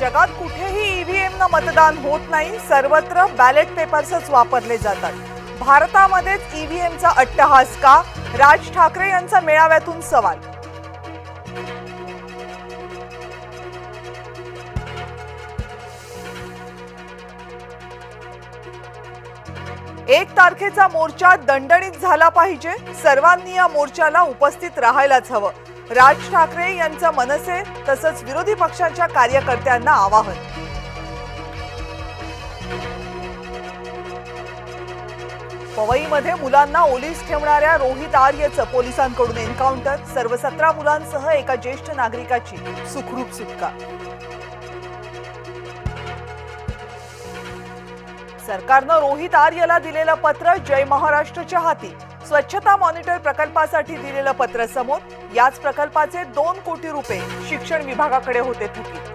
जगात कुठेही ईव्हीएम न मतदान होत नाही, सर्वत्र बॅलेट पेपर्सच वापरले जातात. भारतामध्येच ईव्हीएमचा अट्टहास का? राज ठाकरे यांचा मेळाव्यातून सवाल. एक तारखेचा मोर्चा दणदणीत झाला पाहिजे, सर्वांनी या मोर्चाला उपस्थित राहायलाच हवं. राज ठाकरे यांचं मनसे तसंच विरोधी पक्षांच्या कार्यकर्त्यांना आवाहन. पवईमध्ये मुलांना ओलीस ठेवणाऱ्या रोहित आर्यचं पोलिसांकडून एन्काउंटर. सर्व 17 मुलांसह एका ज्येष्ठ नागरिकाची सुखरूप सुटका. सरकारनं रोहित आर्यला दिलेलं पत्र जय महाराष्ट्रच्या हाती. स्वच्छता मॉनिटर प्रकल्पासाठी दिलेलं पत्र समोर. याच प्रकल्पाचे 2 कोटी रुपये शिक्षण विभागाकडे होते थकीत.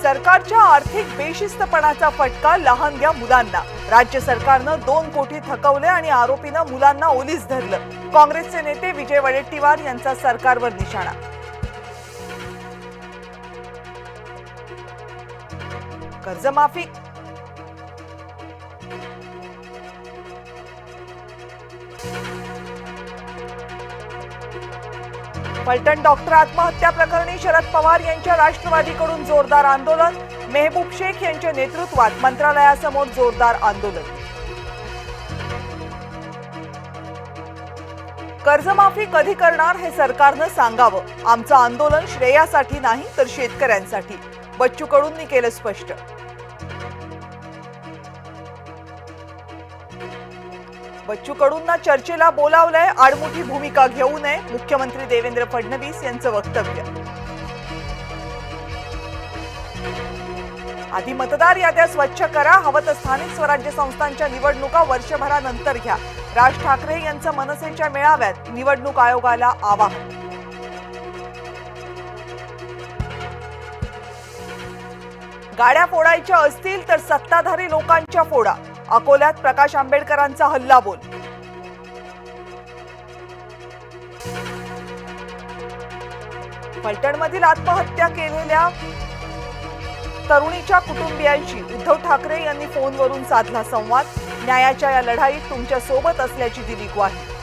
सरकारच्या आर्थिक बेशिस्तपणाचा फटका लहानग्या मुलांना. राज्य सरकारनं 2 कोटी थकवले आणि आरोपीनं मुलांना ओलीस धरलं. काँग्रेसचे नेते विजय वडेट्टीवार यांचा सरकारवर निशाणा. कर्जमाफी फलटण डॉक्टर आत्महत्या प्रकरणी शरद पवार यांच्या राष्ट्रवादीकडून जोरदार आंदोलन. मेहबूब शेख यांच्या नेतृत्वात मंत्रालयासमोर जोरदार आंदोलन. कर्जमाफी कधी करणार हे सरकारनं सांगावं. आमचं आंदोलन श्रेयासाठी नाही तर शेतकऱ्यांसाठी, बच्चू कडूंनी केलं स्पष्ट. बच्चू कडूंना चर्चेला बोलावलंय, आडमुठी भूमिका घेऊ नये, मुख्यमंत्री देवेंद्र फडणवीस यांचं वक्तव्य. आधी मतदार याद्या स्वच्छ करा, हवं तर स्थानिक स्वराज्य संस्थांच्या निवडणुका वर्षभरानंतर घ्या. राज ठाकरे यांचं मनसेच्या मेळाव्यात निवडणूक आयोगाला आवाहन. गाड्या फोडायच्या असतील तर सत्ताधारी लोकांच्या फोडा. अकोल्यात प्रकाश आंबेडकरांचा हल्लाबोल. फलटणमधील आत्महत्या केलेल्या तरुणीच्या कुटुंबियांशी उद्धव ठाकरे यांनी फोनवरून साधला संवाद. न्यायाच्या या लढाईत तुमच्या सोबत असल्याची दिली ग्वाही.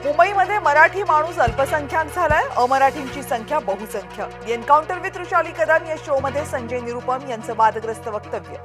मुंबईमध्ये मराठी माणूस अल्पसंख्याक झालाय, अमराठींची संख्या बहुसंख्य. एन्काउंटर विथ ऋषाली कदम या शो मध्ये संजय निरुपम यांचं वादग्रस्त वक्तव्य.